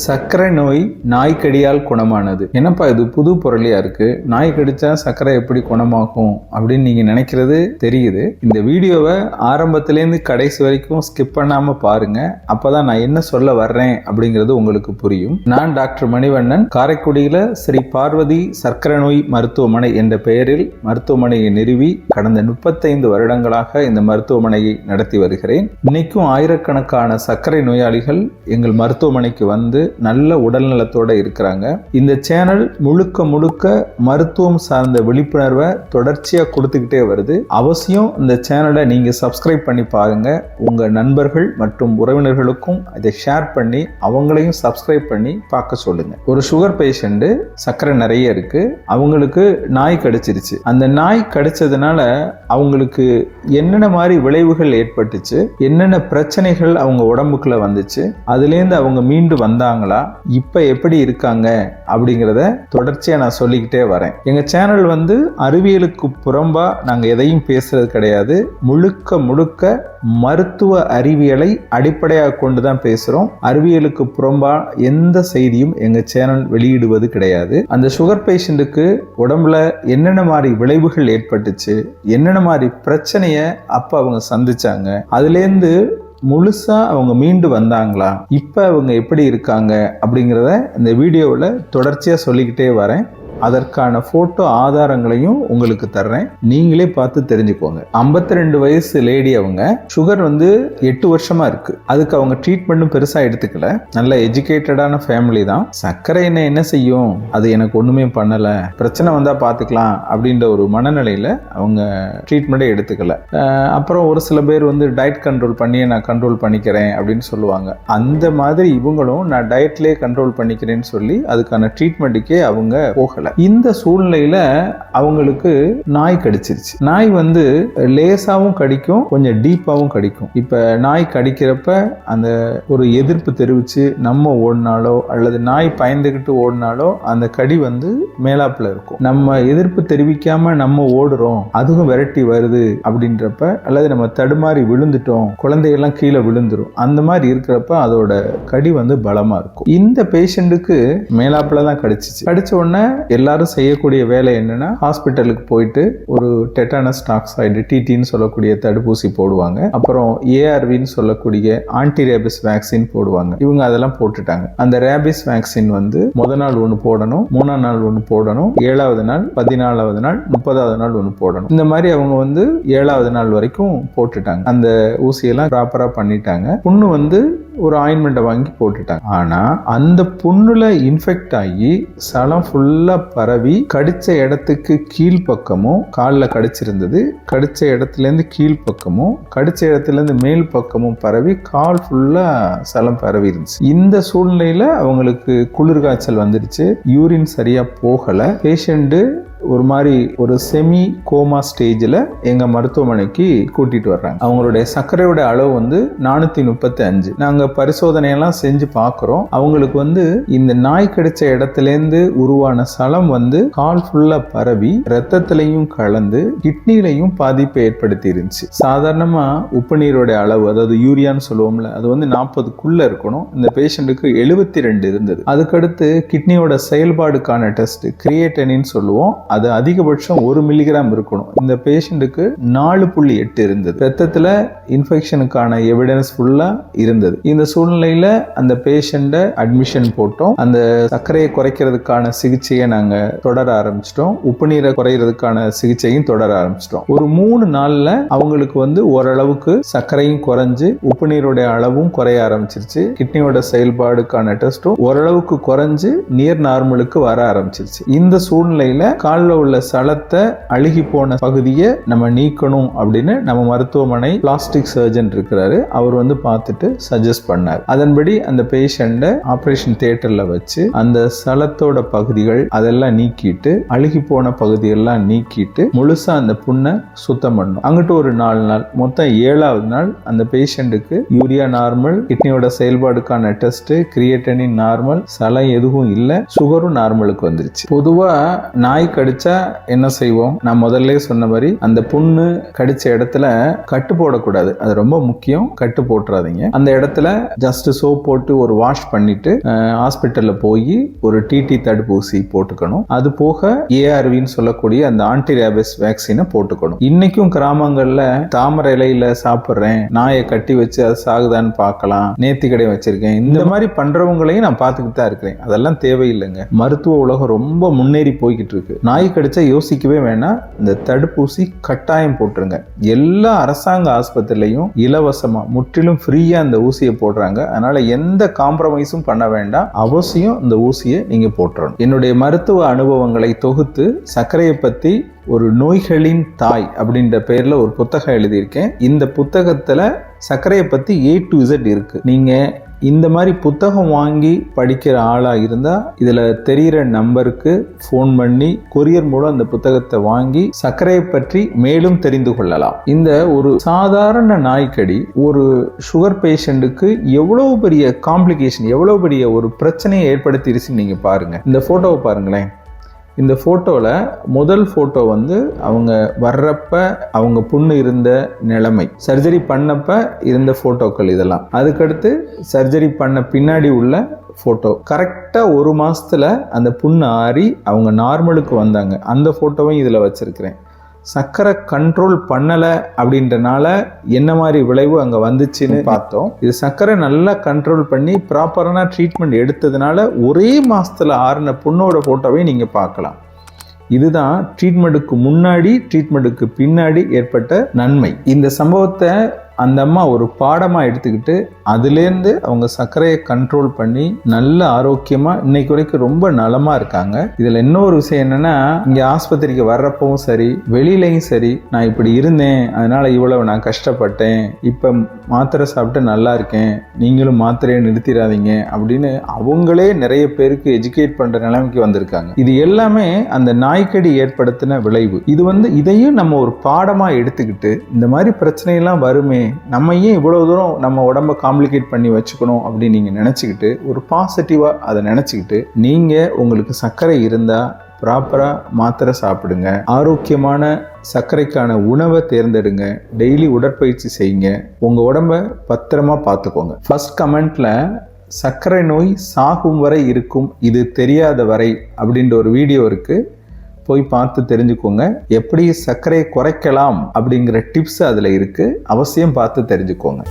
சர்க்கரை நோய் நாய்க்கடியால் குணமானது. என்னப்பா இது புது பொருளியா இருக்கு, நாய் கடிச்சா சர்க்கரை எப்படி குணமாகும் அப்படின்னு நீங்க நினைக்கிறது தெரியுது. இந்த வீடியோவை ஆரம்பத்திலேருந்து கடைசி வரைக்கும் ஸ்கிப் பண்ணாம பாருங்க. அப்பதான் நான் என்ன சொல்ல வர்றேன் அப்படிங்கிறது உங்களுக்கு புரியும். நான் டாக்டர் மணிவண்ணன், காரைக்குடியில ஸ்ரீ பார்வதி சர்க்கரை நோய் மருத்துவமனை என்ற பெயரில் மருத்துவமனையை நிறுவி கடந்த 35 வருடங்களாக இந்த மருத்துவமனையை நடத்தி வருகிறேன். இன்னைக்கும் ஆயிரக்கணக்கான சர்க்கரை நோயாளிகள் எங்கள் மருத்துவமனைக்கு வந்து நல்ல உடல் நலத்தோட இருக்கிறாங்க. இந்த சேனல் முழுக்க முழுக்க மருத்துவம் சார்ந்த விழிப்புணர்வை தொடர்ச்சியா கொடுத்துக்கிட்டே வருது. அவசியம் இந்த சேனலை நீங்க சப்ஸ்கிரைப் பண்ணி பாருங்க. உங்க நண்பர்கள் மற்றும் உறவினர்களுக்கும் இதை ஷேர் பண்ணி அவங்களையும் சப்ஸ்கிரைப் பண்ணி பார்க்க சொல்லுங்க. ஒரு சுகர் பேஷண்ட், சர்க்கரை நிறைய இருக்கு, அவங்களுக்கு நாய் கடிச்சிருச்சு. அந்த நாய் கடிச்சதுனால அவங்களுக்கு என்னென்ன மாதிரி விளைவுகள் ஏற்பட்டுச்சு, என்னென்ன பிரச்சனைகள் அவங்க உடம்புக்குள்ள வந்துச்சு, அதுலேருந்து அவங்க மீண்டு வந்தாங்களா, இப்ப எப்படி இருக்காங்க அப்படிங்கிறத தொடர்ச்சியா நான் சொல்லிக்கிட்டே வரேன். எங்க சேனல் வந்து அறிவியலுக்கு புறம்பா நாங்க எதையும் பேசுறது கிடையாது. முழுக்க முழுக்க மருத்துவ அறிவியலை அடிப்படையாக கொண்டுதான் பேசுறோம். அறிவியலுக்கு புறம்பா எந்த செய்தியும் எங்க சேனல் வெளியிடுவது கிடையாது. அந்த சுகர் பேஷண்ட்டுக்கு உடம்புல என்னென்ன மாதிரி விளைவுகள் ஏற்பட்டுச்சு, என்னென்ன மாதிரி பிரச்சனைய அப்ப அவங்க சந்திச்சாங்க, அதுலேருந்து முழுசா அவங்க மீண்டு வந்தாங்களா, இப்ப அவங்க எப்படி இருக்காங்க அப்படிங்கிறத இந்த வீடியோவில் தொடர்ச்சியா சொல்லிக்கிட்டே வரேன். அதற்கான போட்டோ ஆதாரங்களையும் உங்களுக்கு தர்றேன், நீங்களே பார்த்து தெரிஞ்சுக்கோங்க. 52 வயசு லேடி, அவங்க சுகர் வந்து 8 வருஷமா இருக்கு. அதுக்கு அவங்க ட்ரீட்மெண்ட்டும் பெருசா எடுத்துக்கல. நல்ல எஜுகேட்டடான ஃபேமிலி தான். சர்க்கரை என்ன செய்யும், அது எனக்கு ஒண்ணுமே பண்ணல, பிரச்சனை வந்தா பாத்துக்கலாம் அப்படின்ற ஒரு மனநிலையில அவங்க ட்ரீட்மெண்ட்டே எடுத்துக்கல. அப்புறம் ஒரு சில பேர் வந்து டயட் கண்ட்ரோல் பண்ணி நான் கண்ட்ரோல் பண்ணிக்கிறேன் அப்படின்னு சொல்லுவாங்க. அந்த மாதிரி இவங்களும் நான் டயட்லேயே கண்ட்ரோல் பண்ணிக்கிறேன்னு சொல்லி அதுக்கான ட்ரீட்மெண்ட்டுக்கே அவங்க போகல. இந்த சூழ்நிலையில அவங்களுக்கு நாய் கடிச்சிருச்சு. நாய் வந்து லேசாவும் கடிக்கும், கொஞ்சம் டீப்பாவும் கடிக்கும். இப்ப நாய் கடிக்கிறப்ப அந்த ஒரு எதிர்ப்பு தெரிவிச்சு நம்ம ஓடினாலோ அல்லது நாய் பயந்துகிட்டு ஓடினாலோ அந்த கடி வந்து மேலாப்புல இருக்கும். நம்ம எதிர்ப்பு தெரிவிக்காம நம்ம ஓடுறோம், அதுவும் விரட்டி வருது அப்படின்றப்ப, அல்லது நம்ம தடுமாறி விழுந்துட்டோம், குழந்தையெல்லாம் கீழே விழுந்துரும், அந்த மாதிரி இருக்கிறப்ப அதோட கடி வந்து பலமா இருக்கும். இந்த பேஷண்ட்டுக்கு மேலாப்புல தான் கடிச்சிச்சு. கடிச்ச உடனே எல்லாரும் செய்யக்கூடிய வேலை என்னன்னா, ஹாஸ்பிட்டலுக்கு போயிட்டு ஒரு டெட்டானஸ் டாக்சைடு, டிடின்னு சொல்லக்கூடிய தடுப்பூசி போடுவாங்க. அப்புறம் ஏஆர்வின்னு சொல்லக்கூடிய ஆன்டி ரேபிஸ் வேக்சின் போடுவாங்க. இவங்க அதெல்லாம் போட்டுட்டாங்க. அந்த ரேபிஸ் வேக்சின் வந்து முதல் நாள் ஒன்று போடணும், 3ஆம் நாள் ஒன்று போடணும், 7வது நாள், 14வது நாள், 30வது நாள் ஒன்று போடணும். இந்த மாதிரி அவங்க வந்து 7வது நாள் வரைக்கும் போட்டுட்டாங்க. அந்த ஊசியெல்லாம் ப்ராப்பரா பண்ணிட்டாங்க. புண்ணு வந்து ஒரு ஆயின்மெண்ட்டை வாங்கி போட்டுட்டாங்க. ஆனா அந்த புண்ணுல இன்ஃபெக்ட் ஆகி சலம் ஃபுல்லா பரவி கடிச்ச இடத்துக்கு கீழ்பக்கமும், காலில் கடிச்சிருந்தது, கடிச்ச இடத்துல இருந்து கீழ்பக்கமும், கடிச்ச இடத்துல இருந்து மேல் பக்கமும் பரவி கால் ஃபுல்லா சலம் பரவி இருந்துச்சு. இந்த சூழ்நிலையில அவங்களுக்கு குளிர்காய்ச்சல் வந்துருச்சு, யூரின் சரியா போகல. பேஷண்ட் ஒரு மாதிரி ஒரு செமி கோமா ஸ்டேஜில் எங்க மருத்துவமனைக்கு கூட்டிட்டு வர்றாங்க. அவங்களுடைய சர்க்கரையோட அளவு வந்து 435. நாங்க பரிசோதனையெல்லாம் செஞ்சு பார்க்குறோம். அவங்களுக்கு வந்து இந்த நாய் கடிச்ச இடத்துலேருந்து உருவான சலம் வந்து கால் ஃபுல்லா பரவி ரத்தத்திலையும் கலந்து கிட்னிலையும் பாதிப்பை ஏற்படுத்தி இருந்துச்சு. சாதாரணமா உப்பு நீரோட அளவு, அதாவது யூரியான்னு சொல்லுவோம்ல, அது வந்து 40க்குள்ள இருக்கணும். இந்த பேஷண்ட்டுக்கு 72 இருந்தது. அதுக்கடுத்து கிட்னியோட செயல்பாடுக்கான டெஸ்ட் கிரியேட்டினின் சொல்லுவோம், அது அதிகபட்சம் 1 மில்லிகிராம் இருக்கணும். இந்த பேஷண்ட்டுக்கு 4.8 இருந்தது. ரத்தத்துல இன்ஃபெக்ஷனுக்கான எவிடன்ஸ் ஃபுல்லா இருந்தது. இந்த சூழ்நிலையில அந்த பேஷண்ட்டை அட்மிஷன் போட்டோம். அந்த சர்க்கரையை குறைக்கிறதுக்கான சிகிச்சையை நாங்க தொடர ஆரம்பிச்சிட்டோம். உப்பு நீரை குறைக்கிறதுக்கான சிகிச்சையும் தொடர ஆரம்பிச்சிட்டோம். ஒரு 3 நாள்ல அவங்களுக்கு வந்து ஓரளவுக்கு சர்க்கரையும் குறைஞ்சு உப்பு நீருடைய அளவும் குறைய ஆரம்பிச்சிருச்சு. கிட்னியோட செயல்பாடுக்கான டெஸ்டும் ஓரளவுக்கு குறைஞ்சு நியர் நார்மலுக்கு வர ஆரம்பிச்சிருச்சு. இந்த சூழ்நிலையில காலில் உள்ள சலத்தை, அழுகி போன பகுதியை நம்ம நீக்கணும் அப்படின்னு நம்ம மருத்துவமனை பிளாஸ்டிக் சர்ஜன் இருக்கிறாரு, அவர் வந்து பார்த்துட்டு சஜஸ்ட் பண்ணார். அதன்படி அந்த பேஷண்ட்டை ஆபரேஷன் தியேட்டர்ல வச்சு அந்த சலத்தோட பகுதிகள் அதெல்லாம் நீக்கிட்டு, அழுகி போன பகுதியெல்லாம் நீக்கிட்டு முழுசா அந்த புண்ணை சுத்தம் பண்ணணும். அங்கிட்டு ஒரு 4 நாள், மொத்தம் 7வது நாள் அந்த பேஷண்ட்டுக்கு யூரியா நார்மல், கிட்னியோட செயல்பாடுக்கான டெஸ்ட், கிரியேட்டினின் நார்மல், சலம் எதுவும் இல்லை, சுகரும் நார்மலுக்கு வந்துருச்சு. பொதுவா நாய் கடிச்சா என்ன செய்வோம்? நான் முதல்ல சொன்ன மாதிரி அந்த புண்ணு கடிச்ச இடத்துல கட்டு போடக்கூடாது. அது ரொம்ப முக்கியம். கட்டு போட்டுறாதீங்க. அந்த இடத்துல ஜஸ்ட் சோப் போட்டு ஒரு வாஷ் பண்ணிட்டு ஹாஸ்பிட்டல்ல போய் ஒரு டிடி தடுப்பூசி போட்டுக்கணும். அது போக ஏஆர்வின்னு சொல்லக்கூடிய அந்த ஆன்டி ரேபிஸ் வேக்சினை போட்டுக்கணும். இன்னைக்கும் கிராமங்கள்ல தாமரை இலையில சாப்பிடுறேன், நாயை கட்டி வச்சு அது சாகுதான்னு பார்க்கலாம், நேர்த்தி கடை வச்சிருக்கேன், இந்த மாதிரி பண்றவங்களையும் நான் பார்த்துக்கிட்டு தான் இருக்கிறேன். அதெல்லாம் தேவையில்லைங்க. மருத்துவ உலகம் ரொம்ப முன்னேறி போய்கிட்டு இருக்கு. நாய் கடிச்சா யோசிக்கவே வேணாம், இந்த தடுப்பூசி கட்டாயம் போட்டுருங்க. எல்லா அரசாங்க ஆஸ்பத்திரிலையும் இலவசமா முற்றிலும் ஃப்ரீயா இந்த ஊசியை போடுறாங்க. அதனால எந்த காம்ப்ரமைஸும் பண்ண வேண்டாம். அவசியம் இந்த ஊசியை நீங்க போட்டுறணும். என்னுடைய மருத்துவ அனுபவங்களை தொகுத்து சர்க்கரையை பத்தி ஒரு நோய்களின் தாய் அப்படின்ற பேர்ல ஒரு புத்தகம் எழுதியிருக்கேன். இந்த புத்தகத்துல சர்க்கரையை பத்தி A to Z இருக்கு. நீங்க இந்த மாதிரி புத்தகம் வாங்கி படிக்கிற ஆளா இருந்தா இதுல தெரிகிற நம்பருக்கு ஃபோன் பண்ணி கொரியர் மூலம் அந்த புத்தகத்தை வாங்கி சர்க்கரையை பற்றி மேலும் தெரிந்து கொள்ளலாம். இந்த ஒரு சாதாரண நாய்க்கடி ஒரு சுகர் பேஷண்ட்டுக்கு எவ்வளவு பெரிய காம்ப்ளிகேஷன், எவ்வளவு பெரிய ஒரு பிரச்சனையை ஏற்படுத்திருச்சுன்னு நீங்க பாருங்க. இந்த போட்டோவை பாருங்களேன். இந்த ஃபோட்டோவில் முதல் ஃபோட்டோ வந்து அவங்க வர்றப்ப அவங்க புண்ணு இருந்த நிலைமை, சர்ஜரி பண்ணப்ப இருந்த ஃபோட்டோக்கள் இதெல்லாம். அதுக்கடுத்து சர்ஜரி பண்ண பின்னாடி உள்ள ஃபோட்டோ. கரெக்டாக 1 மாதத்தில் அந்த புண்ணு ஆறி அவங்க நார்மலுக்கு வந்தாங்க. அந்த ஃபோட்டோவையும் இதில் வச்சுருக்கிறேன். சர்க்கரை கண்ட்ரோல் பண்ணலை அப்படின்றனால என்ன மாதிரி விளைவு அங்கே வந்துச்சுன்னு பார்த்தோம். இது சர்க்கரை நல்லா கண்ட்ரோல் பண்ணி ப்ராப்பரான ட்ரீட்மெண்ட் எடுத்ததுனால ஒரே மாதத்தில் ஆறின புண்ணோட ஃபோட்டோவை நீங்கள் பார்க்கலாம். இதுதான் ட்ரீட்மெண்ட்டுக்கு முன்னாடி ட்ரீட்மெண்ட்டுக்கு பின்னாடி ஏற்பட்ட நன்மை. இந்த சம்பவத்தை அந்த அம்மா ஒரு பாடமாக எடுத்துக்கிட்டு அதுலேருந்து அவங்க சர்க்கரையை கண்ட்ரோல் பண்ணி நல்ல ஆரோக்கியமாக இன்னைக்கு வரைக்கும் ரொம்ப நலமாக இருக்காங்க. இதில் இன்னொரு விஷயம் என்னென்னா, இங்கே ஆஸ்பத்திரிக்கு வர்றப்பவும் சரி வெளியிலையும் சரி, நான் இப்படி இருந்தேன் அதனால் இவ்வளவு நான் கஷ்டப்பட்டேன், இப்போ மாத்திரை சாப்பிட்டு நல்லா இருக்கேன், நீங்களும் மாத்திரையை நிறுத்திடாதீங்க அப்படின்னு அவங்களே நிறைய பேருக்கு எஜுகேட் பண்ணுற நிலைமைக்கு வந்திருக்காங்க. இது எல்லாமே அந்த நாய்க்கடி ஏற்படுத்தின விளைவு. இது வந்து இதையும் நம்ம ஒரு பாடமாக எடுத்துக்கிட்டு இந்த மாதிரி பிரச்சனையெல்லாம் வருமே, நம்ம ஏன் இவ்வளவு தூரம் நம்ம உடம்ப காம்ப்ளிகேட் பண்ணி வச்சுக்கணும் அப்படின்னு நீங்க நினைச்சுக்கிட்டு ஒரு பாசிட்டிவா அதை நினைச்சுக்கிட்டு நீங்க உங்களுக்கு சர்க்கரை இருந்தா ப்ராப்பரா மாத்திரை சாப்பிடுங்க, ஆரோக்கியமான சர்க்கரைக்கான உணவை தேர்ந்தெடுங்க, டெய்லி உடற்பயிற்சி செய்யுங்க, உங்க உடம்ப பத்திரமா பார்த்துக்கோங்க. ஃபர்ஸ்ட் கமெண்ட்ல சர்க்கரை நோய் சாகும் வரை இருக்கும், இது தெரியாத வரை அப்படின்ற ஒரு வீடியோ இருக்கு, போய் பார்த்து தெரிஞ்சுக்கோங்க. எப்படி சர்க்கரையை குறைக்கலாம் அப்படிங்கிற டிப்ஸ் அதில் இருக்குது, அவசியம் பார்த்து தெரிஞ்சுக்கோங்க.